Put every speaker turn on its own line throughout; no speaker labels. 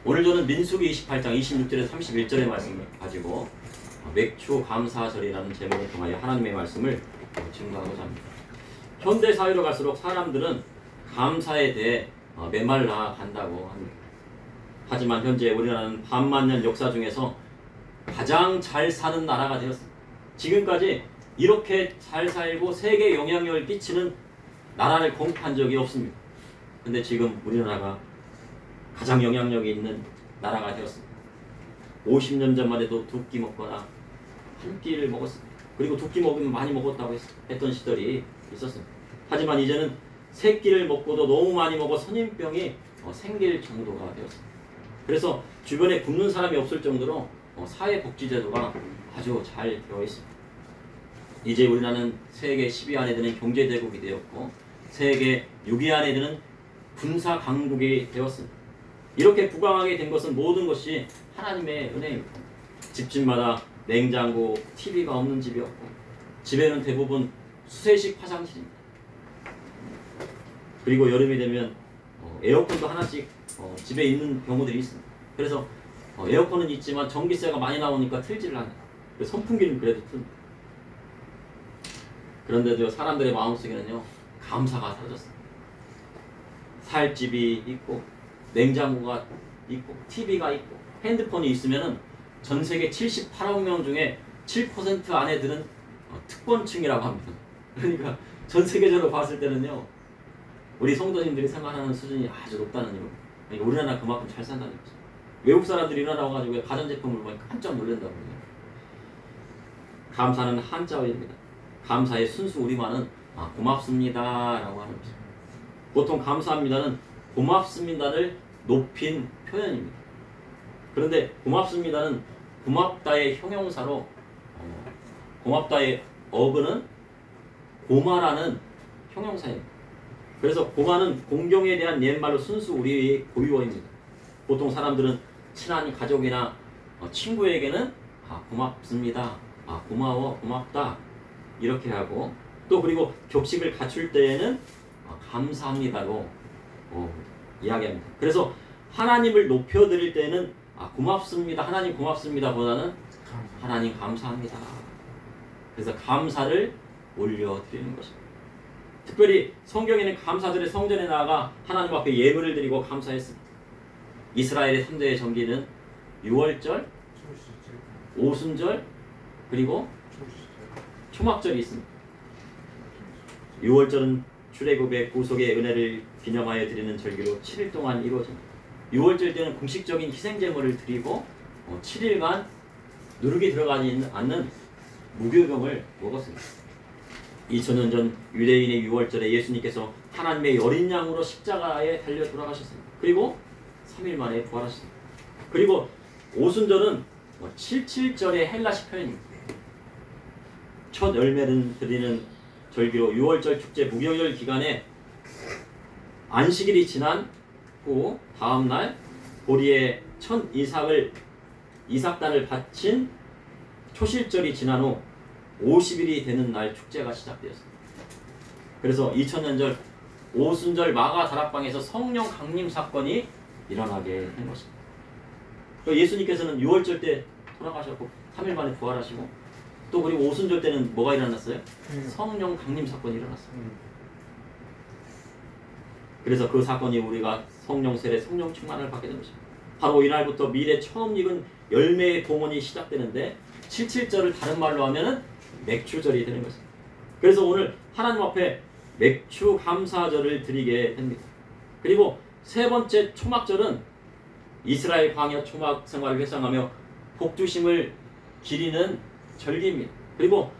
오늘 저는 민수기 28장 26절에서 31절의 말씀을 가지고 맥주 감사절이라는 제목을 통하여 하나님의 말씀을 증거하고자 합니다. 현대 사회로 갈수록 사람들은 감사에 대해 메말라 간다고 합니다. 하지만 현재 우리나라는 반만년 역사 중에서 가장 잘 사는 나라가 되었습니다. 지금까지 이렇게 잘 살고 세계에 영향력을 끼치는 나라를 공급한 적이 없습니다. 근데 지금 우리나라가 가장 영향력이 있는 나라가 되었습니다. 50년 전만 해도 두 끼 먹거나 한 끼를 먹었습니다. 그리고 두 끼 먹으면 많이 먹었다고 했던 시절이 있었습니다. 하지만 이제는 세 끼를 먹고도 너무 많이 먹어 선임병이 생길 정도가 되었습니다. 그래서 주변에 굶는 사람이 없을 정도로 사회복지제도가 아주 잘 되어 있습니다. 이제 우리나라는 세계 10위 안에 드는 경제대국이 되었고 세계 6위 안에 드는 군사 강국이 되었습니다. 이렇게 부강하게 된 것은 모든 것이 하나님의 은혜입니다. 집집마다 냉장고, TV가 없는 집이 없고 집에는 대부분 수세식 화장실입니다. 그리고 여름이 되면 에어컨도 하나씩 집에 있는 경우들이 있습니다. 그래서 에어컨은 있지만 전기세가 많이 나오니까 틀지를 않아요. 선풍기는 그래도 틉니다. 그런데도 사람들의 마음속에는요 감사가 사라졌습니다. 살 집이 있고 냉장고가 있고 TV가 있고 핸드폰이 있으면은 전 세계 78억 명 중에 7% 안에 드는 특권층이라고 합니다. 그러니까 전 세계적으로 봤을 때는요 우리 성도님들이 생활하는 수준이 아주 높다는 이유. 그러니까 우리나라 그만큼 잘 산다는 거죠. 외국 사람들이 우리나라 와가지고 가전제품을 보니까 깜짝 놀란다고 해요. 감사는 한자어입니다. 감사의 순수 우리말은 고맙습니다 라고 하는 것입니다. 보통 감사합니다는 고맙습니다를 높인 표현입니다. 그런데 고맙습니다는 고맙다의 형용사로 고맙다의 어근은 고마라는 형용사입니다. 그래서 고마는 공경에 대한 옛말로 순수 우리의 고유어입니다. 보통 사람들은 친한 가족이나 친구에게는 고맙습니다, 고마워, 고맙다 이렇게 하고 또 그리고 격식을 갖출 때에는 감사합니다로 이야기합니다. 그래서 하나님을 높여드릴 때는 고맙습니다, 하나님 고맙습니다 보다는 하나님 감사합니다. 그래서 감사를 올려드리는 것입니다. 특별히 성경에는 감사들의 성전에 나아가 하나님 앞에 예물을 드리고 감사했습니다. 이스라엘의 3대의 정기는 유월절, 오순절, 그리고 초막절이 있습니다. 유월절은 출애굽의 구속의 은혜를 기념하여 드리는 절기로 7일 동안 이루어집니다. 유월절 때는 공식적인 희생제물을 드리고 7일간 누룩이 들어가지 않는 무교병을 먹었습니다. 2000년 전 유대인의 유월절에 예수님께서 하나님의 어린 양으로 십자가에 달려 돌아가셨습니다. 그리고 3일 만에 부활하셨습니다. 그리고 오순절은 77절의 헬라식 표현입니다. 첫 열매를 드리는 절기로 유월절 축제 무교절 기간에 안식일이 지난 후 다음날 보리에 첫 이삭단을 바친 초실절이 지난 후 50일이 되는 날 축제가 시작되었습니다. 그래서 2000년 전 오순절 마가 다락방에서 성령 강림 사건이 일어나게 된 것입니다. 예수님께서는 6월절 때 돌아가셨고 3일 만에 부활하시고 또 그리고 오순절 때는 뭐가 일어났어요? 성령 강림 사건이 일어났어요. 그래서 그 사건이 우리가 성령 세례, 성령 충만을 받게 된 것입니다. 바로 이날부터 밀에 처음 익은 열매의 봉헌이 시작되는데 77절을 다른 말로 하면은 맥주절이 되는 것입니다. 그래서 오늘 하나님 앞에 맥주 감사절을 드리게 됩니다. 그리고 세 번째 초막절은 이스라엘 광야 초막 생활을 회상하며 복주심을 기리는 절기입니다. 그리고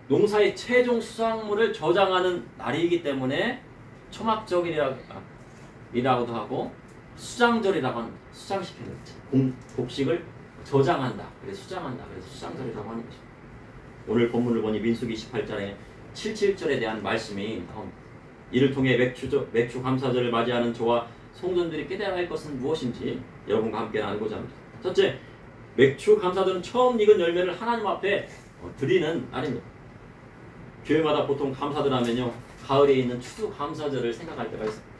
농사의 최종 수확물을 저장하는 날이기 때문에 초막절이라고도 하고 수장절이라고 합니다. 수장시키는 곡식을 저장한다. 그래서 수장한다. 그래서 수장절이라고 하는 것입니다. 오늘 본문을 보니 민수기 28장에 77절에 대한 말씀이 나옵니다. 이를 통해 맥주 감사절을 맞이하는 저와 성도들이 깨달아야 할 것은 무엇인지 여러분과 함께 나누고자 합니다. 첫째, 맥주 감사절은 처음 익은 열매를 하나님 앞에 드리는 날입니다. 교회마다 보통 감사들 하면요 가을에 있는 추수 감사절을 생각할 때가 있습니다.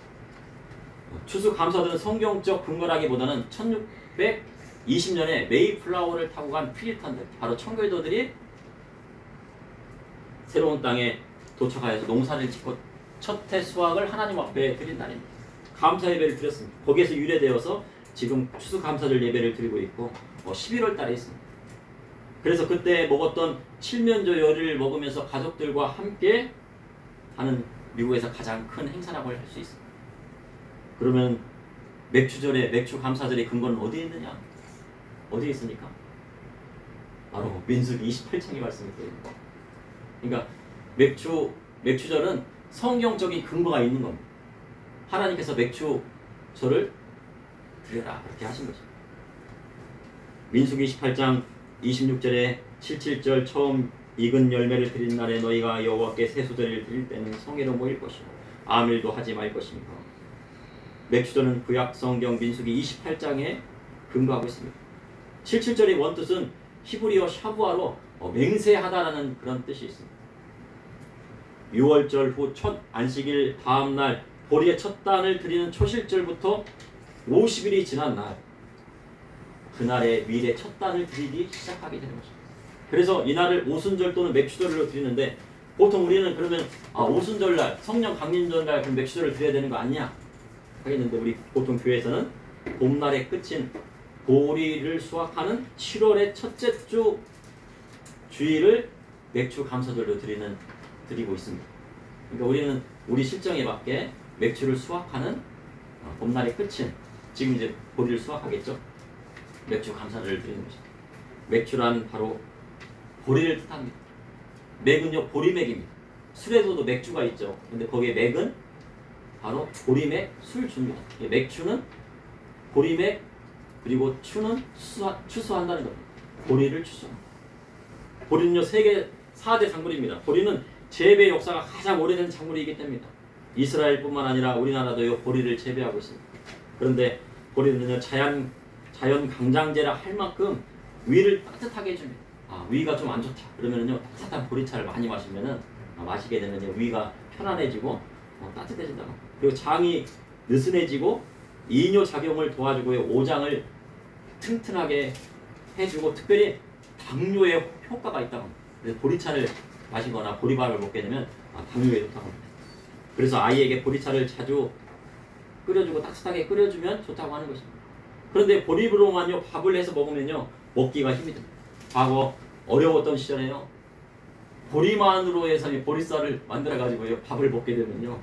추수감사절은 성경적 근거라기보다는 1620년에 메이플라워를 타고 간 필리턴들, 바로 청교도들이 새로운 땅에 도착하여서 농사를 짓고 첫 해 수확을 하나님 앞에 드린 날입니다. 감사 예배를 드렸습니다. 거기에서 유래되어서 지금 추수감사절 예배를 드리고 있고 11월 달에 있습니다. 그래서 그때 먹었던 칠면조열을 먹으면서 가족들과 함께 하는 미국에서 가장 큰 행사라고 할 수 있습니다. 그러면 맥주절에 맥주감사절의 근거는 어디에 있느냐? 어디에 있습니까? 바로 민수기 28장의 말씀이 되어있는 겁니다. 그러니까 맥주절은 성경적인 근거가 있는 겁니다. 하나님께서 맥주절을 드려라 그렇게 하신 거죠. 민수기 28장 26절에 77절 처음 익은 열매를 드린 날에 너희가 여호와께 세수제를 드릴 때는 성회로 모일 것이고 아무 일도 하지 말 것입니다. 맥주절은 구약 성경 민수기 28장에 근거하고 있습니다. 77절의 원뜻은 히브리어 샤부아로 맹세하다라는 그런 뜻이 있습니다. 6월절 후 첫 안식일 다음날 보리의 첫 단을 드리는 초실절부터 50일이 지난 날 그날에 밀의 첫 단을 드리기 시작하게 되는 것입니다. 그래서 이날을 오순절 또는 맥주절로 드리는데 보통 우리는 그러면 오순절날 성령 강림절날 그럼 맥주절을 드려야 되는 거 아니냐 하겠는데 우리 보통 교회에서는 봄날의 끝인 보리를 수확하는 7월의 첫째 주 주일을 맥주 감사절로 드리고 있습니다. 그러니까 우리는 우리 실정에 맞게 맥주를 수확하는 봄날의 끝인 지금 이제 보리를 수확하겠죠. 맥주 감사절을 드리는 것입니다. 맥주란 바로 보리를 뜻합니다. 맥은요 보리맥입니다. 술에서도 맥주가 있죠. 근데 거기에 맥은 바로 보리맥 술주입니다. 맥주는 보리맥 그리고 추는 추수한다는 겁니다. 보리를 추수합니다. 보리는요 세계 4대 작물입니다. 보리는 재배 역사가 가장 오래된 작물이기 때문입니다. 이스라엘뿐만 아니라 우리나라도 보리를 재배하고 있습니다. 그런데 보리는요 자연 강장제라 할 만큼 위를 따뜻하게 해줍니다. 위가 좀 안 좋다 그러면요 따뜻한 보리차를 많이 마시면은 마시게 되면 위가 편안해지고 따뜻해진다. 그리고 장이 느슨해지고 이뇨 작용을 도와주고요 오장을 튼튼하게 해주고 특별히 당뇨에 효과가 있다고 합니다. 그래서 보리차를 마시거나 보리밥을 먹게 되면 당뇨에 좋다고 합니다. 그래서 아이에게 보리차를 자주 끓여주고 따뜻하게 끓여주면 좋다고 하는 것입니다. 그런데 보리로만요 밥을 해서 먹으면요 먹기가 힘이 듭니다. 과거 어려웠던 시절에요 보리만으로 해서 보리쌀을 만들어 가지고 밥을 먹게 되면요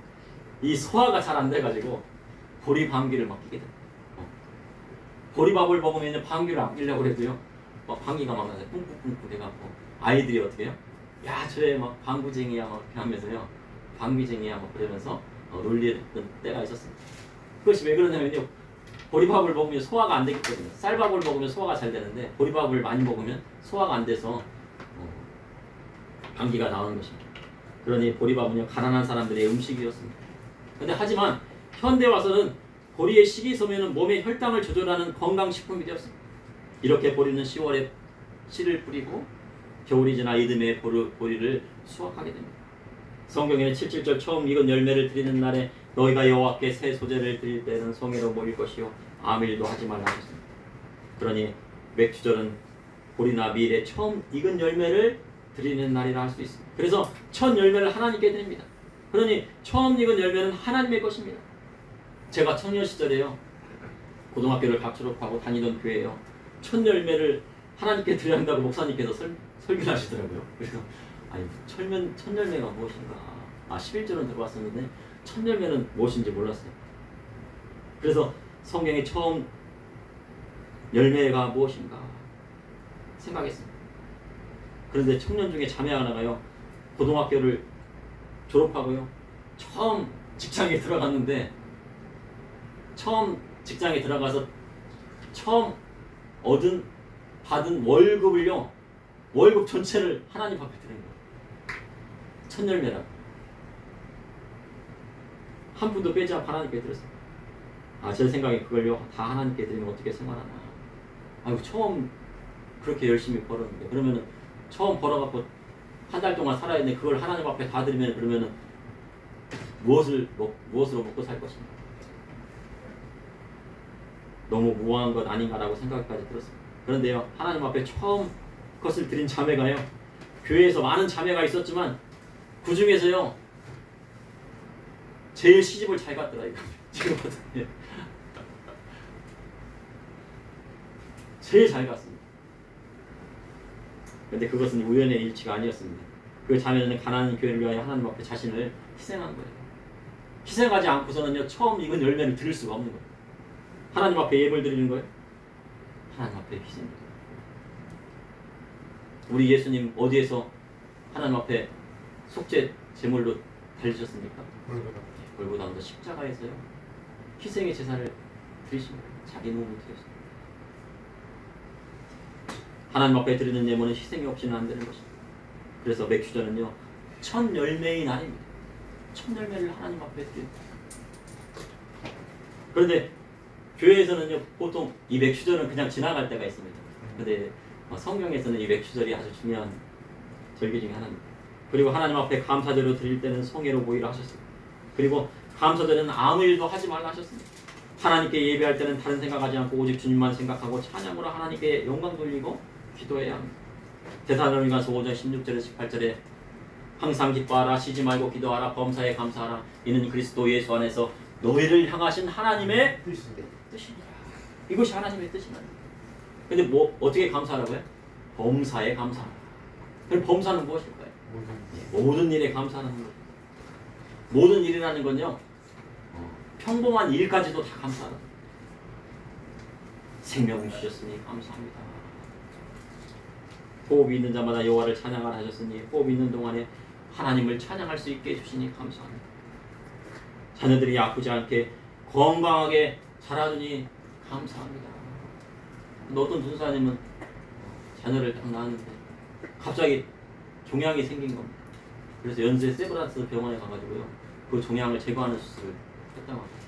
이 소화가 잘 안 돼 가지고 보리 방귀를 막 끼게 됩니다. 보리밥을 먹으면 방귀를 아끼려고 해도요 방귀가 막 나서 뿡뿡뿡뿡 돼갖고 아이들이 어떻게 해요? 야 저래 막 방구쟁이야 막 이렇게 하면서요 방귀쟁이야 막 그러면서 놀리던 때가 있었습니다. 그것이 왜 그러냐면요 보리밥을 먹으면 소화가 안 되기 때문에 쌀밥을 먹으면 소화가 잘 되는데 보리밥을 많이 먹으면 소화가 안 돼서 방귀가 나오는 것입니다. 그러니 보리밥은요 가난한 사람들의 음식이었습니다. 근데 하지만 현대 와서는 보리의 씨기 소면은 몸의 혈당을 조절하는 건강식품이 되었습니다. 이렇게 보리는 10월에 씨를 뿌리고 겨울이 지나 이듬해 보리를 수확하게 됩니다. 성경에는 77절 처음 익은 열매를 드리는 날에 너희가 여호와께 새 소재를 드릴 때는 성회로 모일 것이요 아무 일도 하지 말라 하셨습니다. 그러니 맥주절은 보리나 밀의 처음 익은 열매를 드리는 날이라 할 수 있습니다. 그래서 첫 열매를 하나님께 드립니다. 그러니 처음 익은 열매는 하나님의 것입니다. 제가 청년 시절에요 고등학교를 각 졸업하고 다니던 교회에요 첫 열매를 하나님께 드려야 한다고 목사님께서 설교를 하시더라고요. 그래서 아니 첫 열매가 무엇인가 11절은 들어왔었는데 첫 열매는 무엇인지 몰랐어요. 그래서 성경의 처음 열매가 무엇인가 생각했습니다. 그런데 청년 중에 자매 하나가요 고등학교를 졸업하고요 처음 직장에 들어갔는데 처음 직장에 들어가서 처음 받은 월급을요 월급 전체를 하나님 앞에 드린 거예요. 첫 열매라고 한 푼도 빼지 않고 하나님께 드렸어요. 제 생각에 그걸요 다 하나님께 드리면 어떻게 생활하나. 아이고 처음 그렇게 열심히 벌었는데 그러면은 처음 벌어갖고 한 달 동안 살아야 되는데 그걸 하나님 앞에 다 드리면 그러면은 무엇으로 먹고 살 것인가. 너무 무모한 것 아닌가라고 생각까지 들었습니다. 그런데요, 하나님 앞에 처음 그것을 드린 자매가요, 교회에서 많은 자매가 있었지만 그 중에서요 제일 시집을 잘 갔더라 이거. 지금 봤더니 제일 잘 갔습니다. 그런데 그것은 우연의 일치가 아니었습니다. 그 자매는 가나안 교회를 위하여 하나님 앞에 자신을 희생한 거예요. 희생하지 않고서는요 처음 익은 열매를 드릴 수가 없는 거예요. 하나님 앞에 예물 드리는 거예요. 하나님 앞에 희생. 우리 예수님 어디에서 하나님 앞에 속죄 제물로 달리셨습니까? 골고다운도 십자가에서요 희생의 제사를 드리신 거예요. 자기 몸을 드렸습니다. 하나님 앞에 드리는 예물은 희생이 없이는 안 되는 것입니다. 그래서 맥주전은요 첫 열매의 날입니다. 첫 열매를 하나님 앞에 드립니다. 그런데 교회에서는요 보통 이 맥주절은 그냥 지나갈 때가 있습니다. 그런데 성경에서는 이 맥주절이 아주 중요한 절기 중에 하나입니다. 그리고 하나님 앞에 감사제로 드릴 때는 성회로 모이라 하셨습니다. 그리고 감사제는 아무 일도 하지 말라 하셨습니다. 하나님께 예배할 때는 다른 생각하지 않고 오직 주님만 생각하고 찬양으로 하나님께 영광 돌리고 기도해야 합니다. 데살로니가서 5장 16절에서 18절에 항상 기뻐하라, 쉬지 말고 기도하라, 범사에 감사하라, 이는 그리스도 예수 안에서 너희를 향하신 하나님의 뜻이니라. 이것이 하나님의 뜻이다. 근데 뭐 어떻게 감사하라고요? 범사에 감사하라. 그럼 범사는 무엇일까요? 모든 일에 감사하는 것. 모든 일이라는 건요 평범한 일까지도 다 감사하라. 생명을 주셨으니 감사합니다. 호흡이 있는 자마다 여호와를 찬양하라 하셨으니 호흡이 있는 동안에 하나님을 찬양할 수 있게 해주시니 감사합니다. 자녀들이 아프지 않게 건강하게 자라주니 감사합니다. 어떤 전사님은 자녀를 딱 낳았는데 갑자기 종양이 생긴 겁니다. 그래서 연세 세브란스 병원에 가가지고요 그 종양을 제거하는 수술을 했다고 합니다.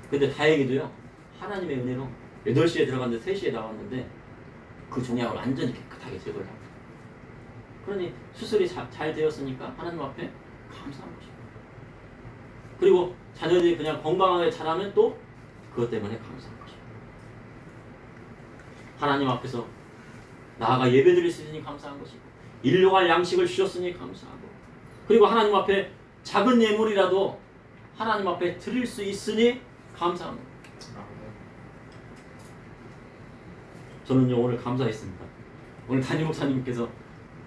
근데 다행히도요 하나님의 은혜로 8시에 들어갔는데 3시에 나왔는데 그 종양을 완전히 깨끗하게 제거를 합니다. 그러니 수술이 잘 되었으니까 하나님 앞에 감사한 것입니다. 그리고 자녀들이 그냥 건강하게 자라면 또 그것 때문에 감사한 것입니다. 하나님 앞에서 나아가 예배드릴 수 있으니 감사한 것이고 일용할 양식을 주셨으니 감사하고 그리고 하나님 앞에 작은 예물이라도 하나님 앞에 드릴 수 있으니 감사합니다. 저는요 오늘 감사했습니다. 오늘 담임 목사님께서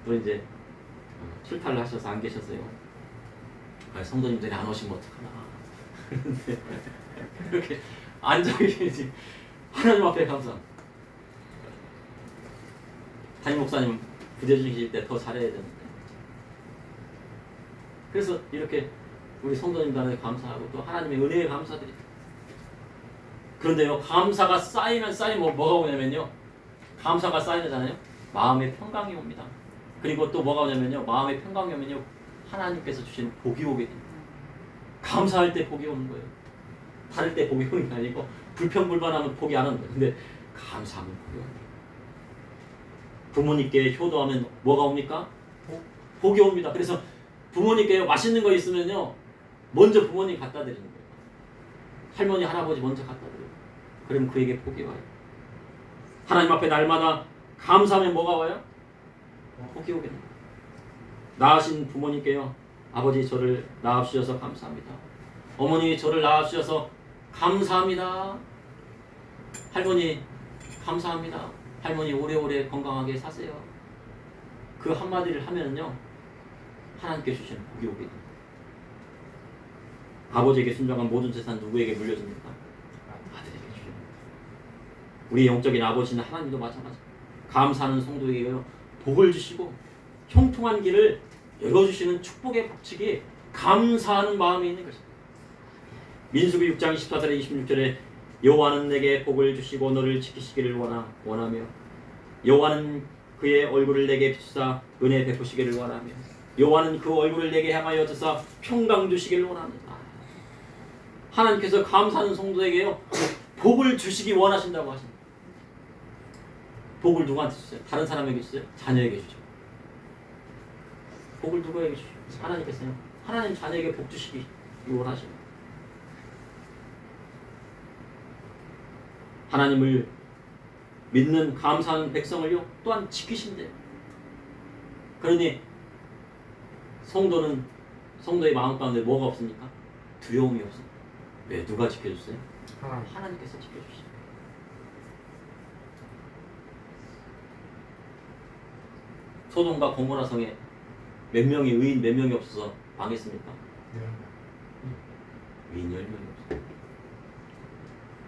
또 이제 출타를 하셔서 안 계셨어요. 성도님들이 안 오시면 어떡하나. 그런데 이렇게 앉아 계시지 하나님 앞에 감사합니다. 담임 목사님 부재 주실 때 더 잘해야 되는데. 그래서 이렇게 우리 성도님들한테 감사하고 또 하나님의 은혜에 감사드립니다. 그런데요 감사가 쌓이면 뭐가 오냐면요 감사가 쌓이잖아요 마음의 평강이 옵니다. 그리고 또 뭐가 오냐면요 마음의 평강이 오면요 하나님께서 주시는 복이 오게 됩니다. 감사할 때 복이 오는 거예요. 다를 때 복이 오는 게 아니고 불평불만하면 복이 안 오는 거예요. 근데 감사하면 복이 옵니다. 부모님께 효도하면 뭐가 옵니까? 복이 옵니다. 그래서 부모님께 맛있는 거 있으면요 먼저 부모님 갖다 드리는 거예요. 할머니 할아버지 먼저 갖다 드려요. 그러면 그에게 복이 와요. 하나님 앞에 날마다 감사하면 뭐가 와요? 복이 오게 됩니다. 낳으신 부모님께요 아버지 저를 낳아주셔서 감사합니다. 어머니 저를 낳아주셔서 감사합니다. 할머니 감사합니다. 할머니 오래오래 건강하게 사세요. 그 한마디를 하면은요 하나님께 주시는 복이 오게 됩니다. 아버지에게 순종한 모든 재산 누구에게 물려줍니까? 아들에게 주십니다. 우리 영적인 아버지는 하나님도 마찬가지. 감사하는 성도에게요 복을 주시고 형통한 길을 열어주시는 축복의 법칙이 감사하는 마음이 있는 것입니다. 민수기 6장 24절에 26절에 여호와는 내게 복을 주시고 너를 지키시기를 원하며 여호와는 그의 얼굴을 내게 비추사 은혜 베푸시기를 원하며 여호와는 그 얼굴을 내게 향하여 드사 평강 주시기를 원합니다. 하나님께서 감사하는 성도에게요 복을 주시기 원하신다고 하십니다. 복을 누구한테 주세요? 다른 사람에게 주세요? 자녀에게 주죠. 복을 누구에게 주죠? 하나님께서요. 하나님 자녀에게 복 주시기 원하십니다. 하나님을 믿는 감사하는 백성을요 또한 지키신대요. 그러니 성도의 마음 가운데 뭐가 없습니까? 두려움이 없습니다. 왜? 누가 지켜줬어요? 하나님께서 지켜주십니다. 소돔과 고모라 성에 몇 명의 의인 몇 명이 없어서 망했습니까? 의인 10명이 없어요.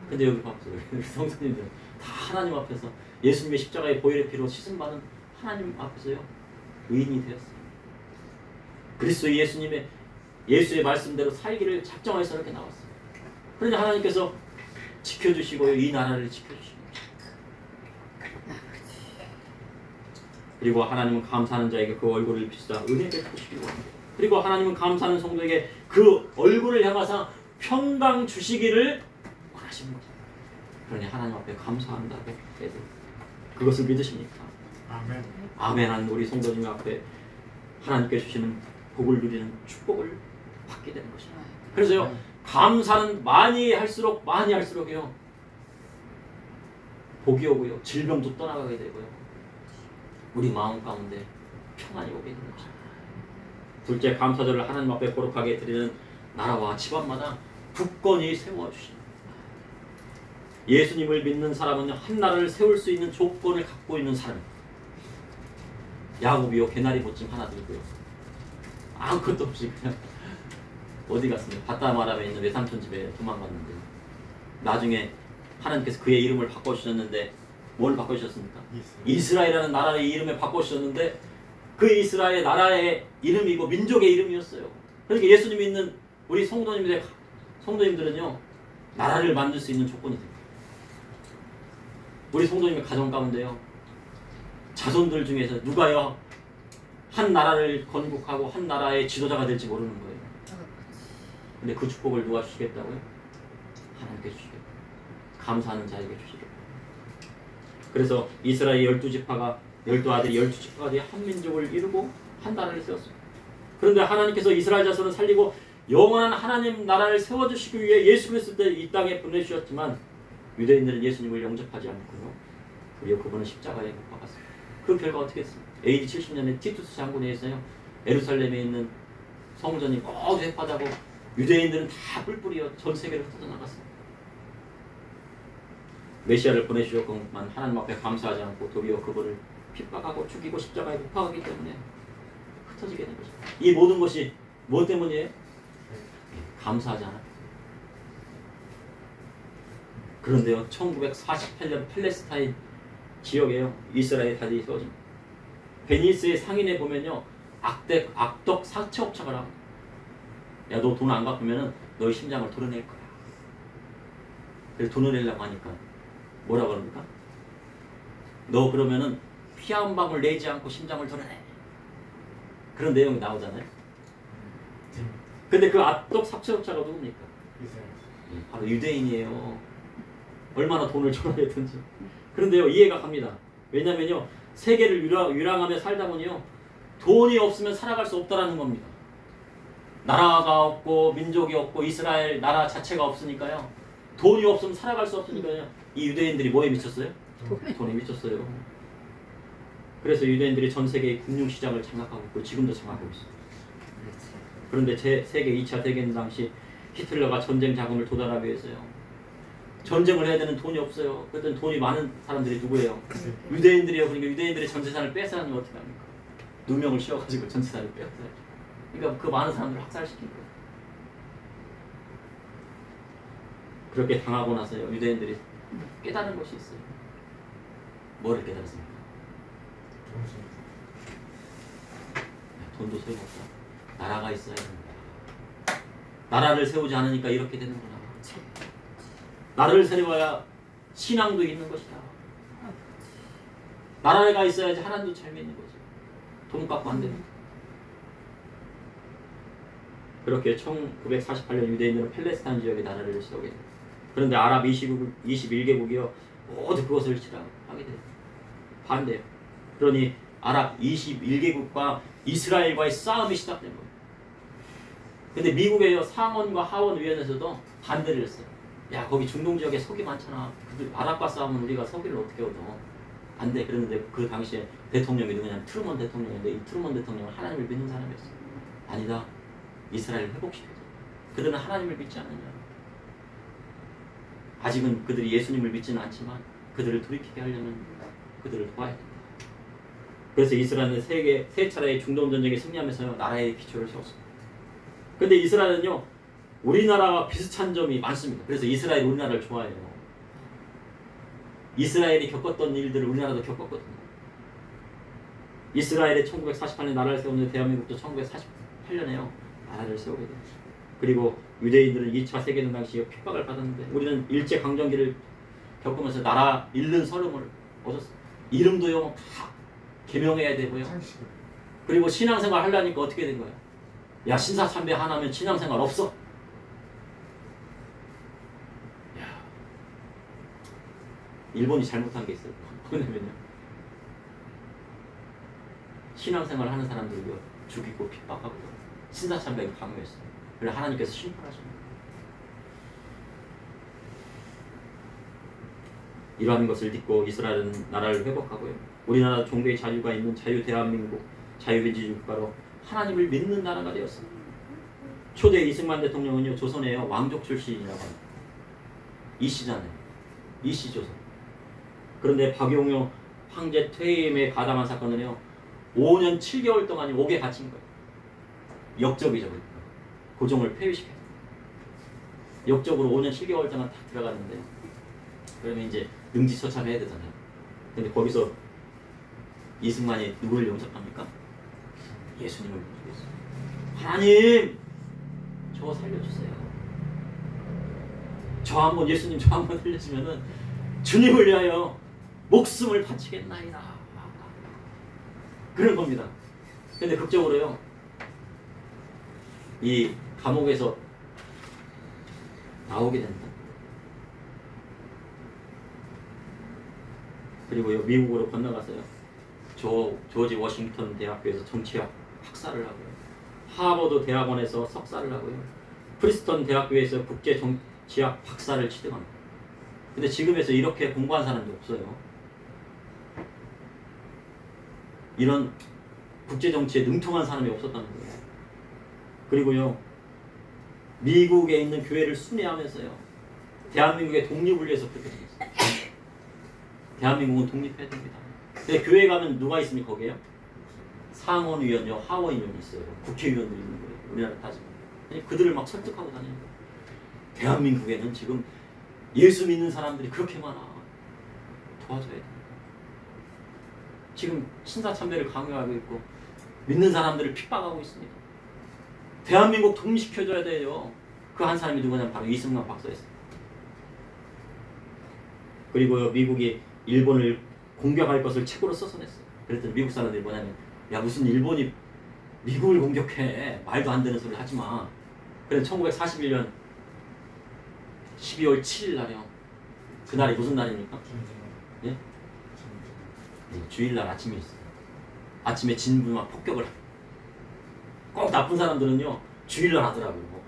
근데 여기 봐보세요. 성도님들 다 하나님 앞에서 예수님의 십자가의 보혈의 피로 씻음받은 하나님 앞에서요 의인이 되었어요. 그리스도 예수의 말씀대로 살기를 작정해서 이렇게 나왔어요. 그러니 하나님께서 지켜주시고요 이 나라를 지켜주십니다. 그리고 하나님은 감사하는 자에게 그 얼굴을 비추사 은혜 베푸시기로 합니다. 그리고 하나님은 감사하는 성도에게 그 얼굴을 향하사 평강 주시기를 원하시는 거죠. 그러니 하나님 앞에 감사한다고 해도 그것을 믿으십니까?
아멘.
아멘한 우리 성도님 앞에 하나님께 주시는 복을 누리는 축복을 받게 되는 것입니다. 그래서요 감사는 많이 할수록요 복이 오고요 질병도 떠나가게 되고요 우리 마음 가운데 평안이 오게 되는 것입니다. 둘째, 감사절을 하나님 앞에 거룩하게 드리는 나라와 집안마다 굳건히 세워주십니다. 예수님을 믿는 사람은 한 나라를 세울 수 있는 조건을 갖고 있는 사람입니다. 야곱이요 개나리 보침 하나 들고요 아무것도 없이 그냥 어디 갔습니까? 바다마람에 있는 외삼촌 집에 도망갔는데 나중에 하나님께서 그의 이름을 바꿔주셨는데 뭘 바꿔주셨습니까? 이스라엘이라는 나라의 이름을 바꿔주셨는데 그 이스라엘 나라의 이름이고 민족의 이름이었어요. 그러니까 예수님 믿는 우리 성도님들은요 나라를 만들 수 있는 조건이 됩니다. 우리 성도님의 가정 가운데요 자손들 중에서 누가요 한 나라를 건국하고 한 나라의 지도자가 될지 모르는 거예요. 근데 그 축복을 누가 주시겠다고요? 하나님께 주시겠다. 감사하는 자에게 주시겠다. 그래서 이스라엘 12지파가 12아들이 12지파가 한 민족을 이루고 한 나라를 세웠습니다. 그런데 하나님께서 이스라엘 자손을 살리고 영원한 하나님 나라를 세워주시기 위해 예수 그리스도를 이 땅에 보내주셨지만 유대인들은 예수님을 영접하지 않고요. 그리고 그분은 십자가에 못 박았습니다. 그 결과 어떻게 했습니까? AD 70년에 티투스 장군에 의해서요. 에루살렘에 있는 성전이 모두 해파되고 유대인들은 다 뿔뿔이여 전 세계로 흩어져나갔습니다. 메시아를 보내주셨건만 하나님 앞에 감사하지 않고 도리어 그분을 핍박하고 죽이고 십자가에 못 박았기 때문에 흩어지게 된 것입니다. 이 모든 것이 뭐 때문이에요? 감사하지 않아요. 그런데요 1948년 팔레스타인 지역에요 이스라엘 다시 세워집니다. 베니스의 상인에 보면요 악덕 사채업자가 나옵니다. 야 너 돈 안 갚으면 너의 심장을 도려낼 거야. 그래서 돈을 내려고 하니까 뭐라 그럽니까? 너 그러면은 피 한 방울 내지 않고 심장을 도려내. 그런 내용이 나오잖아요. 근데 그 악덕 사채업자가 누굽니까? 바로 유대인이에요. 얼마나 돈을 줘야 든지. 그런데요 이해가 갑니다. 왜냐면요 세계를 유랑하며 살다 보니요 돈이 없으면 살아갈 수 없다라는 겁니다. 나라가 없고 민족이 없고 이스라엘 나라 자체가 없으니까요 돈이 없으면 살아갈 수 없으니까요 이 유대인들이 뭐에 미쳤어요? 돈에 미쳤어요. 그래서 유대인들이 전 세계의 금융시장을 장악하고 있고 지금도 장악하고 있어요. 그런데 세계 2차 대전 당시 히틀러가 전쟁 자금을 도달하기 위해서요 전쟁을 해야 되는 돈이 없어요. 그랬더니 돈이 많은 사람들이 누구예요? 유대인들이에요. 그러니까 유대인들이 전 재산을 뺏어가면 어떻게 합니까? 누명을 씌워가지고 전 재산을 뺏어야죠. 그러니까 그 많은 사람들을 학살시킨 거예요. 그렇게 당하고 나서요 유대인들이 깨달은 것이 있어요. 뭐를 깨달았습니까? 돈도 소용없다. 나라가 있어야 된다. 나라를 세우지 않으니까 이렇게 되는구나. 나라를 세워야 신앙도 있는 것이다. 나라가 있어야지 하나님도 잘 믿는 거지. 돈 갖고 안 되는. 그렇게 1948년 유대인들은 팔레스타인 지역의 나라를 세우게 됩니다. 그런데 아랍 21개국이요 모두 그것을 싫어하게 돼요. 반대요. 그러니 아랍 21개국과 이스라엘과의 싸움이 시작된 거예요. 근데 미국의 상원과 하원 위원회에서도 반대를 했어요. 야 거기 중동 지역에 석이 많잖아. 그들 아랍과 싸우면 우리가 석유를 어떻게 얻어? 안 돼. 그랬는데 그 당시에 대통령이 누구냐면 트루먼 대통령인데 이 트루먼 대통령은 하나님을 믿는 사람이었어. 아니다. 이스라엘을 회복시켜줘. 그들은 하나님을 믿지 않느냐. 아직은 그들이 예수님을 믿지는 않지만 그들을 돌이키게 하려면 그들을 도와야 된다. 그래서 이스라엘은 세 차례의 중동 전쟁에 승리하면서 나라의 기초를 세웠습니다. 근데 이스라엘은요 우리나라와 비슷한 점이 많습니다. 그래서 이스라엘이 우리나라를 좋아해요. 이스라엘이 겪었던 일들을 우리나라도 겪었거든요. 이스라엘이 1948년 나라를 세웠는데 대한민국도 1948년에요. 나라를 세우게 돼요. 그리고 유대인들은 2차 세계대전 당시에 핍박을 받았는데 우리는 일제강점기를 겪으면서 나라 잃는 서름을 얻었어요. 이름도요 다 개명해야 되고요. 그리고 신앙생활 하려니까 어떻게 된 거야? 야 신사참배 하나면 신앙생활 없어. 일본이 잘못한 게 있어요. 뭐냐면요. 신앙생활 하는 사람들을 죽이고 핍박하고 신사참배를 강요했어요. 그래서 하나님께서 심판하십니다. 이러한 것을 딛고 이스라엘은 나라를 회복하고요. 우리나라 종교의 자유가 있는 자유 대한민국, 자유민주주의 국가로 하나님을 믿는 나라가 되었습니다. 초대 이승만 대통령은요 조선의 왕족 출신이라고 합니다. 이씨잖아요. 이씨조선. 그런데 박용효 황제 퇴임에 가담한 사건은요 5년 7개월 동안 옥에 갇힌 거예요. 역적이죠. 고종을 폐위시켜요. 역적으로 5년 7개월 동안 딱 들어갔는데 그러면 이제 능지처참해야 되잖아요. 근데 거기서 이승만이 누구를 영접합니까? 예수님을 영접했어요. 하나님 저 살려주세요. 저 한번 예수님 저 한번 살려주면은 주님을 위하여 목숨을 바치겠나이다. 그런 겁니다. 근데 극적으로요 이 감옥에서 나오게 된다. 그리고요 미국으로 건너가서요 조지 워싱턴 대학교에서 정치학 학사를 하고요. 하버드 대학원에서 석사를 하고요. 프리스턴 대학교에서 국제 정치학 박사를 취득합니다. 근데 지금에서 이렇게 공부한 사람도 없어요. 이런 국제정치에 능통한 사람이 없었다는 거예요. 그리고요 미국에 있는 교회를 순회하면서요 대한민국의 독립을 위해서 그렇게 생겼어요. 대한민국은 독립해야 됩니다. 근데 교회 가면 누가 있습니까? 거기에요? 상원의원요 하원의원이 있어요. 국회의원들이 있는 거예요. 우리나라 따지면. 그들을 막 설득하고 다니는 거예요. 대한민국에는 지금 예수 믿는 사람들이 그렇게 많아. 도와줘야 돼. 지금 신사참배를 강요하고 있고 믿는 사람들을 핍박하고 있습니다. 대한민국 독립시켜줘야 돼요. 그 한 사람이 누구냐면 바로 이승만 박사였어요. 그리고 미국이 일본을 공격할 것을 책으로 써서 냈어요. 그랬더니 미국 사람들이 뭐냐면 야 무슨 일본이 미국을 공격해. 말도 안 되는 소리를 하지마. 그래서 1941년 12월 7일 날이요. 그날이 무슨 날입니까? 예? 네, 주일날 아침에 있어요. 아침에 진부만 폭격을 해요. 꼭 나쁜 사람들은요 주일날 하더라고요.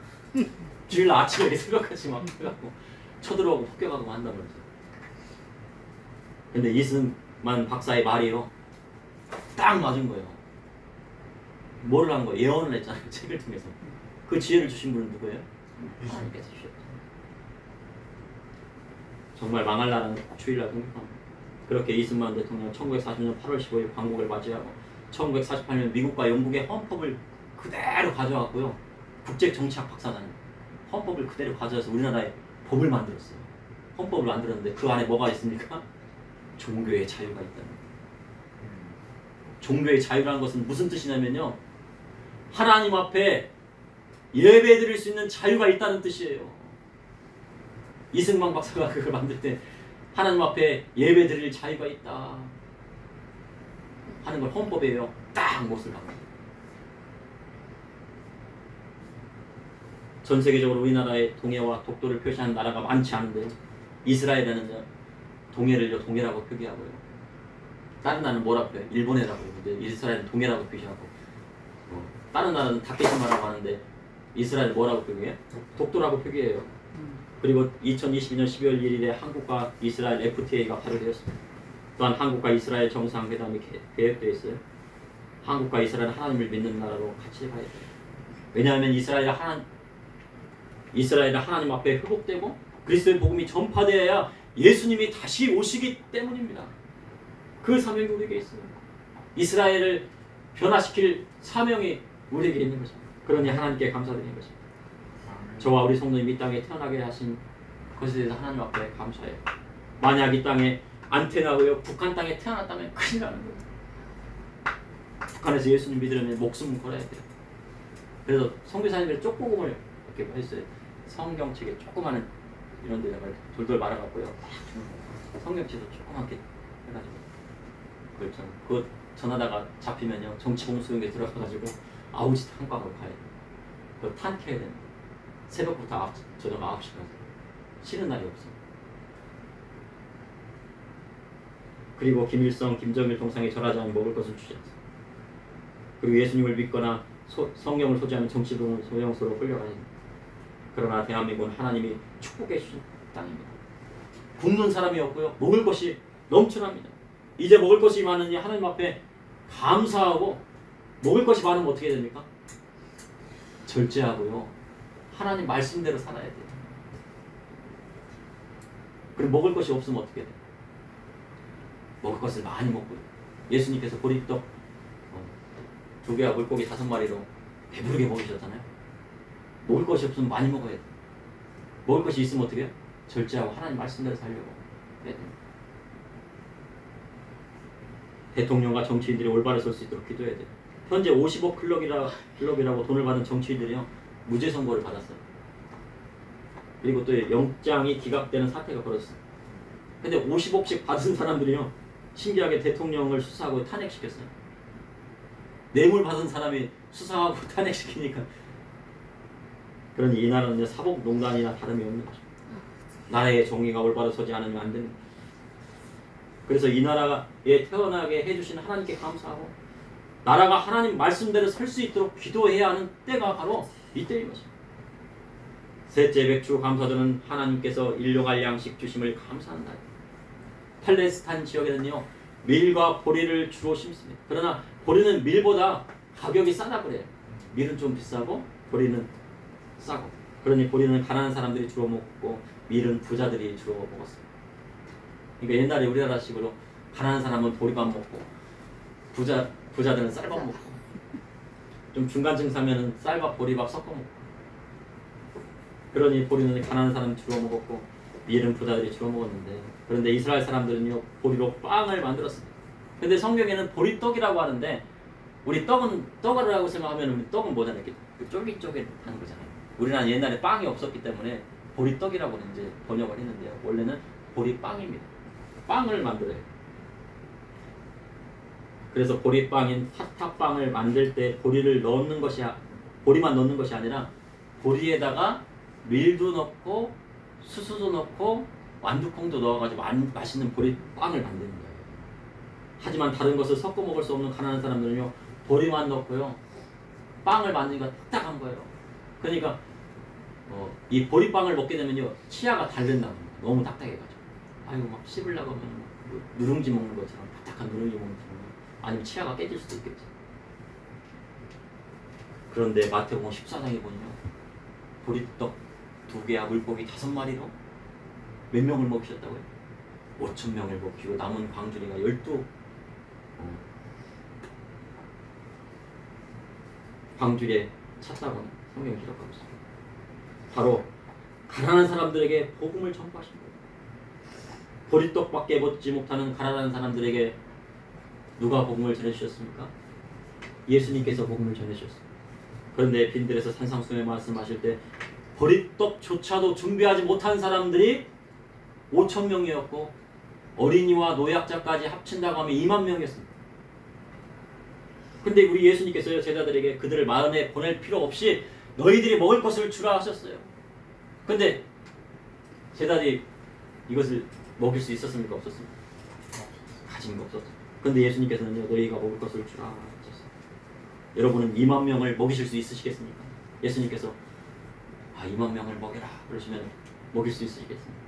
주일날 아침에 새벽까지 막 해갖고 쳐들어오고 폭격하고 한단 말이죠. 근데 이승만 박사의 말이요 딱 맞은 거예요. 뭐를 한 거예요? 예언을 했잖아요. 책을 통해서. 그 지혜를 주신 분은 누구예요? 하나님께서 주셨죠. 정말 망할 날은 주일날 공격합니다. 그렇게 이승만 대통령은 1940년 8월 15일 광복을 맞이하고 1948년 미국과 영국의 헌법을 그대로 가져왔고요. 국제정치학 박사잖아요. 헌법을 그대로 가져와서 우리나라에 법을 만들었어요. 헌법을 만들었는데 그 안에 뭐가 있습니까? 종교의 자유가 있다는 거예요. 종교의 자유라는 것은 무슨 뜻이냐면요. 하나님 앞에 예배 드릴 수 있는 자유가 있다는 뜻이에요. 이승만 박사가 그걸 만들 때 하나님 앞에 예배 드릴 자유가 있다 하는 걸 헌법에요. 딱 못을 박아요. 전 세계적으로 우리나라의 동해와 독도를 표시하는 나라가 많지 않은데요. 이스라엘에는 동해를요 동해라고 표기하고요. 다른 나라는 뭐라고 해요? 일본해라고 하는데 이스라엘은 동해라고 표시하고 다른 나라는 다케시마라고 하는데 이스라엘 뭐라고 표기해요? 독도라고 표기해요. 그리고 2022년 12월 1일에 한국과 이스라엘 FTA가 발효되었습니다. 또한 한국과 이스라엘 정상회담이 계획되어 있어요. 한국과 이스라엘은 하나님을 믿는 나라로 같이 가야 돼요. 왜냐하면 이스라엘은 하나님 앞에 회복되고 그리스도의 복음이 전파되어야 예수님이 다시 오시기 때문입니다. 그 사명이 우리에게 있어요. 이스라엘을 변화시킬 사명이 우리에게 있는 것입니다. 그러니 하나님께 감사드리는 것입니다. 저와 우리 성도님이 이 땅에 태어나게 하신 것에 대해서 하나님 앞에 감사해요. 만약 이 땅에 안 태어나고요 북한 땅에 태어났다면 큰일 나는 거예요. 북한에서 예수님 믿으려면 목숨 걸어야 돼요. 그래서 선교사님들 쪽복음을 이렇게 했어요. 성경책에 조그마한 이런 데다가 돌돌 말아갖고요. 성경책도 조그맣게 해가지고 그걸 전하다가 잡히면요 정치공수용에 들어가가지고 아우지트 한방으로 가야 돼요. 그걸 탄캐야 됩니다. 새벽부터 저녁 9시까지 쉬는 날이 없어요. 그리고 김일성, 김정일 동상에 절하지 않으면 먹을 것을 주지 않습니다. 그리고 예수님을 믿거나 성령을 소지하는 정치동은 소용소로 끌려가야 됩니다. 그러나 대한민국은 하나님이 축복해 주신 땅입니다. 굶는 사람이 없고요. 먹을 것이 넘쳐납니다. 이제 먹을 것이 많으니 하나님 앞에 감사하고 먹을 것이 많으면 어떻게 됩니까? 절제하고요. 하나님 말씀대로 살아야 돼요. 그럼 먹을 것이 없으면 어떻게 돼요? 먹을 것을 많이 먹고요. 예수님께서 보리떡 2개와 물고기 5마리로 배부르게 먹으셨잖아요. 먹을 것이 없으면 많이 먹어야 돼요. 먹을 것이 있으면 어떻게 해요? 절제하고 하나님 말씀대로 살려고 해야 됩니다. 대통령과 정치인들이 올바로 설 수 있도록 기도해야 돼요. 현재 50억 클럽이라고 돈을 받은 정치인들이요 무죄 선고를 받았어요. 그리고 또 영장이 기각되는 사태가 벌어졌어요. 근데 50억씩 받은 사람들이요 신기하게 대통령을 수사하고 탄핵시켰어요. 뇌물 받은 사람이 수사하고 탄핵시키니까. 그러니 이 나라는 사법농단이나 다름이 없는 거죠. 나라의 정의가 올바로 서지 않으면 안 됩니다. 그래서 이 나라에 태어나게 해주신 하나님께 감사하고 나라가 하나님 말씀대로 설 수 있도록 기도해야 하는 때가 바로 이때인 것입니다. 셋째 맥주 감사절은 하나님께서 일용할 양식 주심을 감사한다. 팔레스타인 지역에는요 밀과 보리를 주로 심습니다. 그러나 보리는 밀보다 가격이 싸다 그래요. 밀은 좀 비싸고 보리는 싸고. 그러니 보리는 가난한 사람들이 주로 먹고 밀은 부자들이 주로 먹었습니다. 그러니까 옛날에 우리나라식으로 가난한 사람은 보리밥 먹고 부자들은 쌀밥 먹고 좀 중간쯤 사면은 쌀밥 보리밥 섞어 먹고. 그러니 보리는 가난한 사람이 주로 먹었고 밀은 부자들이 주로 먹었는데 그런데 이스라엘 사람들은요 보리로 빵을 만들었습니다. 근데 성경에는 보리떡이라고 하는데 우리 떡이라고 생각하면 우리 떡은 뭐잖아요. 이렇게 쫄깃쫄깃한 거잖아요. 우리나라 옛날에 빵이 없었기 때문에 보리떡이라고 이제 번역을 했는데요. 원래는 보리빵입니다. 빵을 만들어요. 그래서 보리빵인 팥팥빵을 만들 때 보리만 넣는 것이 아니라 보리에다가 밀도 넣고 수수도 넣고 완두콩도 넣어가지고 맛있는 보리빵을 만드는 거예요. 하지만 다른 것을 섞어 먹을 수 없는 가난한 사람들은요 보리만 넣고요 빵을 만드니까 딱딱한 거예요. 그러니까 이 보리빵을 먹게 되면요 치아가 달린다고 합니다. 너무 딱딱해가지고 아이고 막 씹으려고 하면 누룽지 먹는 것처럼 딱딱한 누룽지 먹는 것처럼 아니면 치아가 깨질 수도 있겠죠. 그런데 마태복음 14장에 보면 보리떡 2개와 물고기 5마리로 몇 명을 먹이셨다고요? 5,000명을 먹이고 남은 광주리가 12 광주리에 찼다고 성경이 기록하고 있습니다. 바로 가난한 사람들에게 복음을 전파하신 거예요. 보리떡밖에 먹지 못하는 가난한 사람들에게 누가 복음을 전해주셨습니까? 예수님께서 복음을 전해주셨습니다. 그런데 빈들에서 산상수훈에 말씀하실 때 보리떡조차도 준비하지 못한 사람들이 5,000명이었고 어린이와 노약자까지 합친다고 하면 2만 명이었습니다. 근데 우리 예수님께서요 제자들에게 그들을 마음에 보낼 필요 없이 너희들이 먹을 것을 주라 하셨어요. 근데 제자들이 이것을 먹일 수 있었습니까? 없었습니까? 가진 거 없었죠. 근데 예수님께서는요 너희가 먹을 것을 주라 하셨어요. 여러분은 2만 명을 먹이실 수 있으시겠습니까? 예수님께서 2만 명을 먹여라 그러시면 먹일 수 있으시겠습니까?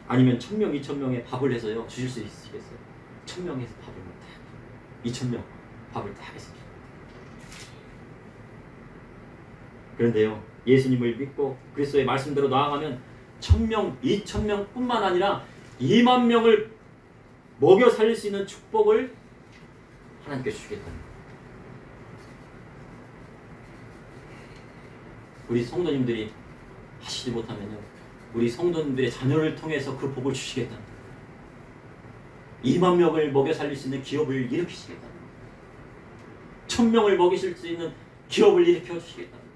아니면 1000명, 2000명의 밥을 해서요 주실 수 있으시겠어요? 1000명에서 밥을 못 해. 2000명 밥을 다 하겠습니다. 그런데요, 예수님을 믿고 그리스도의 말씀대로 나아가면 1000명, 2000명 뿐만 아니라 2만 명을 먹여 살릴 수 있는 축복을 하나님께 주시겠답니다. 우리 성도님들이 하시지 못하면요, 우리 성도님들의 자녀를 통해서 그 복을 주시겠답니다. 2만 명을 먹여 살릴 수 있는 기업을 일으키시겠답니다. 1000명을 먹이실 수 있는 기업을 일으켜 주시겠답니다.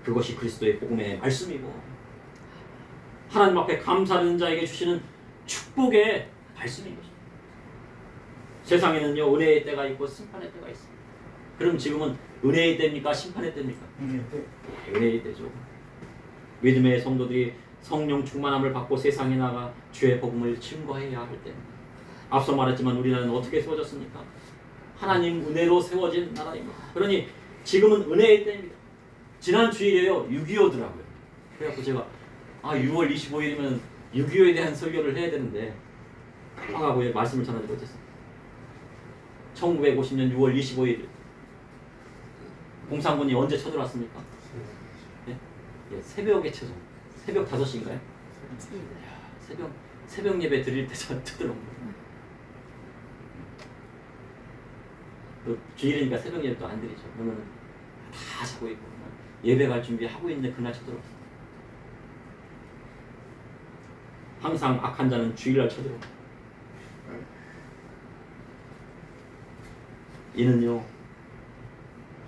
그것이 그리스도의 복음의 말씀이고 하나님 앞에 감사하는 자에게 주시는 축복의 말씀인 것입니다. 세상에는요, 은혜의 때가 있고 심판의 때가 있습니다. 그럼 지금은 은혜의 때입니까? 심판의 때입니까? 은혜의 때죠. 믿음의 성도들이 성령 충만함을 받고 세상에 나가 주의 복음을 증거해야 할 때입니다. 앞서 말했지만 우리나라는 어떻게 세워졌습니까? 하나님 은혜로 세워진 나라입니다. 그러니 지금은 은혜의 때입니다. 지난 주일에요 6.25더라고요. 그래갖고 제가 6월 25일이면 6.25에 대한 설교를 해야 되는데 깜빡하고 말씀을 전하지 못했어요. 1950년 6월 25일 공산군이 언제 쳐들어왔습니까? 네? 예, 새벽에 새벽 5시인가요? 새벽 예배 드릴 때 쳐들어온 거예요. 또 주일이니까 새벽 예배도 안 드리죠. 그러면 다 자고 있고 예배 갈 준비하고 있는데 그날 쳐들어왔어요. 항상 악한 자는 주일날 쳐들어옵니다. 이는요,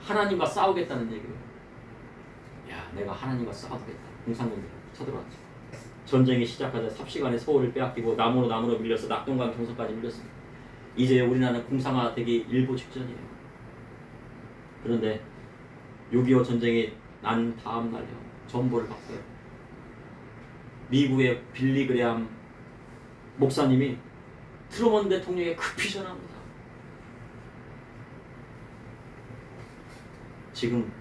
하나님과 싸우겠다는 얘기예요. 야, 내가 하나님과 싸우겠다. 공산군들이 쳐들어왔죠. 전쟁이 시작하자 삽시간에 서울을 빼앗기고 나무로 밀려서 낙동강 경선까지 밀렸습니다. 이제 우리나라는 공상화되기 일보 직전이에요. 그런데 6.25 전쟁이 난 다음 날이요, 정보를 받고요, 미국의 빌리 그레함 목사님이 트루먼 대통령에게 급히 전합니다. 지금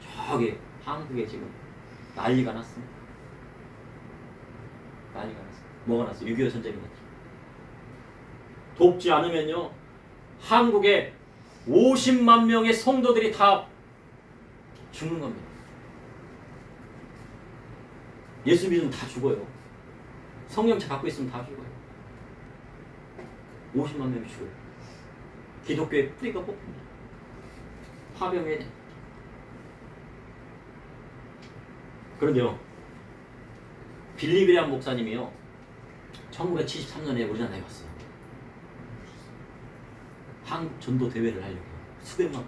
저기 한국에 지금 난리가 났습니다. 난리가 났습니다. 뭐가 났어요? 6.25 전쟁이 났죠. 돕지 않으면요, 한국에 50만 명의 성도들이 다 죽는 겁니다. 예수 믿으면 다 죽어요. 성령체 갖고 있으면 다 죽어요. 50만 명이 죽어요. 기독교의 뿌리가 뽑힙니다. 파병해야 됩니다. 그런데요, 빌리 그레함 목사님이요 1973년에 우리나라에 왔어요. 한국 전도 대회를 하려고 수백만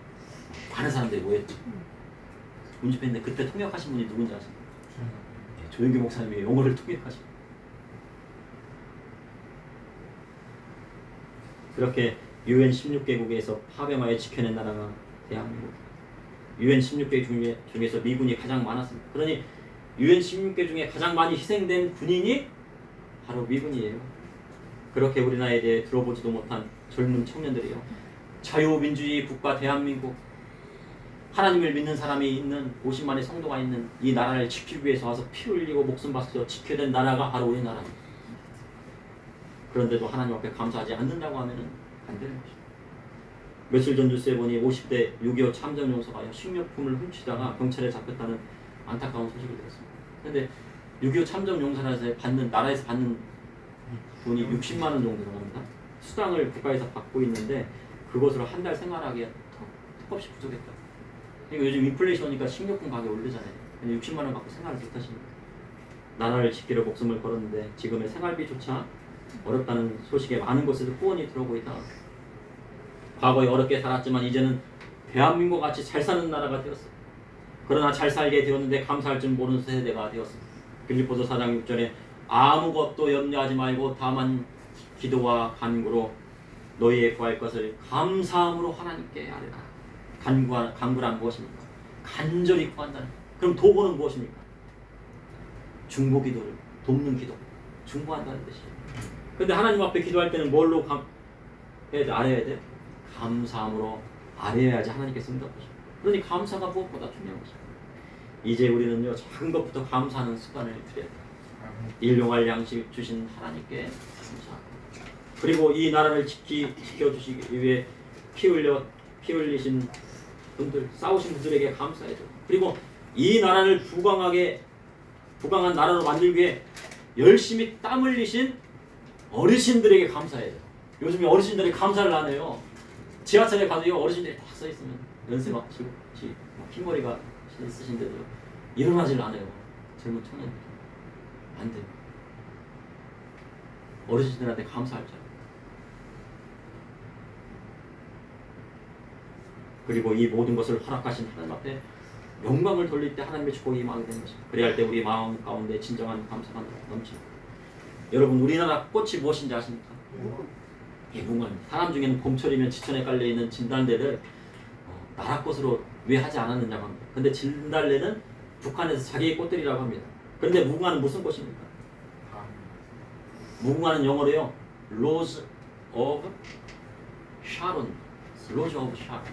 많은 사람들이 모였죠. 운집했는데 그때 통역하신 분이 누군지 아십니까? 조영기 목사님이 영어를 통역하십니다. 그렇게 UN 16개국에서 파병하여 지켜낸 나라가 대한민국. UN 16개 중에서 미군이 가장 많았습니다. 그러니 UN 16개 중에 가장 많이 희생된 군인이 바로 미군이에요. 그렇게 우리나라에 대해 들어보지도 못한 젊은 청년들이요, 자유민주주의 국가 대한민국, 하나님을 믿는 사람이 있는 50만의 성도가 있는 이 나라를 지키기 위해서 와서 피 흘리고 목숨 바쳐 지켜야 된 나라가 바로 우리나라입니다. 그런데도 하나님 앞에 감사하지 않는다고 하면 안 되는 것입니다. 며칠 전 뉴스에 보니 50대 6.25 참전용사가 식료품을 훔치다가 경찰에 잡혔다는 안타까운 소식을 들었습니다. 그런데 6.25 참전용사라서 나라에서 받는 돈이 60만 원 정도 나옵니다. 수당을 국가에서 받고 있는데 그것으로 한 달 생활하기에 턱없이 부족했다. 그러니까 요즘 인플레이션이니까 식료품 가격이 오르잖아요. 60만 원 받고 생활을 못하십니다. 나라를 지키려 목숨을 걸었는데 지금의 생활비조차 어렵다는 소식에 많은 곳에서 후원이 들어오고 있다. 과거에 어렵게 살았지만 이제는 대한민국 같이 잘 사는 나라가 되었어. 그러나 잘 살게 되었는데 감사할 줄 모르는 세대가 되었습니다. 빌립보서 4장 6절에 아무것도 염려하지 말고 다만 기도와 간구로 너희의 구할 것을 감사함으로 하나님께 아뢰라. 간구란 무엇입니까? 간절히 구한다는. 그럼 도구는 무엇입니까? 중보기도를 돕는 기도, 중보한다는 뜻이에요. 근데 하나님 앞에 기도할 때는 뭘로 아뢰어야 돼요? 감사함으로 아뢰어야지 하나님께서 응답하셔요. 그러니 감사가 무엇보다 중요한 것입니다. 이제 우리는요 작은 것부터 감사하는 습관을 들여야 돼요. 일용할 양식 주신 하나님께 감사하고, 그리고 이 나라를 지켜주시기 위해 피 흘리신 분들, 싸우신 분들에게 감사해줘. 그리고 이 나라를 부강한 나라로 만들기 위해 열심히 땀 흘리신 어르신들에게 감사해야 돼요. 요즘에 어르신들이 감사를 안 해요. 지하철에 가도요 어르신들이 딱 서 있으면 연세 막 흰머리가 있으신데도 일어나질 않아요. 젊은 청년들 안 돼요. 어르신들한테 감사할 줄. 그리고 이 모든 것을 허락하신 하나님 앞에 영광을 돌릴 때 하나님의 축복이 임하게 되는 것입니다. 그래야 할 때 우리 마음 가운데 진정한 감사가 넘칩니다. 여러분 우리나라 꽃이 무엇인지 아십니까? 예, 무궁화입니다. 사람 중에는 봄철이면 지천에 깔려있는 진달래를 나라꽃으로 왜 하지 않았느냐고 합니다. 근데 진달래는 북한에서 자기의 꽃들이라고 합니다. 그런데 무궁화는 무슨 꽃입니까? 무궁화는 영어로요 Rose of Sharon, Rose of Sharon.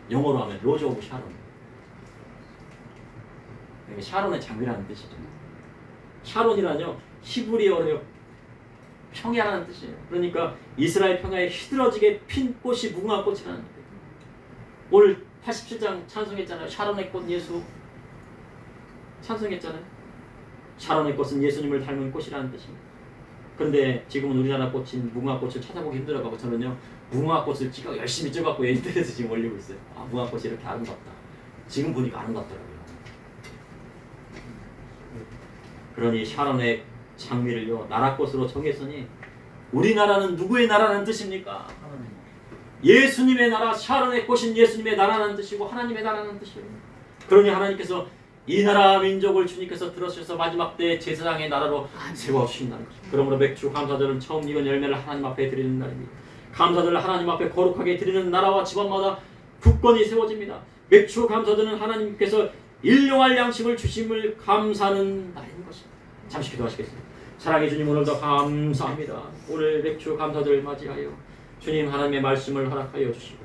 영어로 하면 Rose of Sharon. 샤론의 장미라는 뜻이죠. 샤론이라뇨 히브리어로요 평야라는 뜻이에요. 그러니까 이스라엘 평야에 휘드러지게 핀 꽃이 무궁화 꽃이라는 거예요. 오늘 87장 찬송했잖아요. 샤론의 꽃 예수 찬송했잖아요. 샤론의 꽃은 예수님을 닮은 꽃이라는 뜻입니다. 그런데 지금은 우리나라 꽃인 무궁화 꽃을 찾아보기 힘들어가고 저는요 무궁화 꽃을 열심히 찍어갖고 인터넷에 지금 올리고 있어요. 아 무궁화 꽃이 이렇게 아름답다. 지금 보니까 아름답더라고요. 그러니 샤론의 장미를요 나라꽃으로 정했으니 우리나라는 누구의 나라라는 뜻입니까? 예수님의 나라, 샤론의 꽃인 예수님의 나라라는 뜻이고 하나님의 나라라는 뜻이에요. 그러니 하나님께서 이 나라 민족을 주님께서 들어주셔서 마지막 때 제사장의 나라로 세워주신다는 거죠. 그러므로 맥주 감사절은 처음 익은 열매를 하나님 앞에 드리는 날입니다. 감사절을 하나님 앞에 거룩하게 드리는 나라와 집안마다 국권이 세워집니다. 맥주 감사절은 하나님께서 일용할 양식을 주심을 감사하는 날인 것입니다. 잠시 기도하시겠습니다. 사랑해 주님 오늘도 감사합니다. 오늘 맥주 감사절 맞이하여 주님 하나님의 말씀을 허락하여 주시고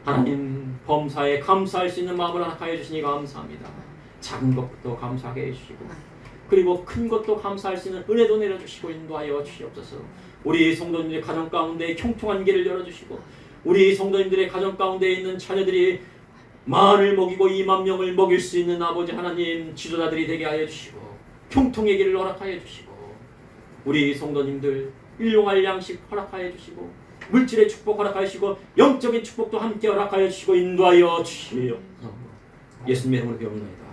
하나님 범사에 감사할 수 있는 마음을 허락하여 주시니 감사합니다. 작은 것부터 감사하게 해주시고 그리고 큰 것도 감사할 수 있는 은혜도 내려주시고 인도하여 주시옵소서. 우리 성도님들의 가정 가운데 형통한 길을 열어주시고 우리 성도님들의 가정 가운데 있는 자녀들이 만을 먹이고 2만 명을 먹일 수 있는 아버지 하나님 지도자들이 되게 하여 주시고 형통의 길을 허락하여 주시고 우리 성도님들 일용할 양식 허락하여 주시고 물질의 축복 허락하여 주시고 영적인 축복도 함께 허락하여 주시고 인도하여 주시옵소서. 예수님의 이름으로 기도합니다.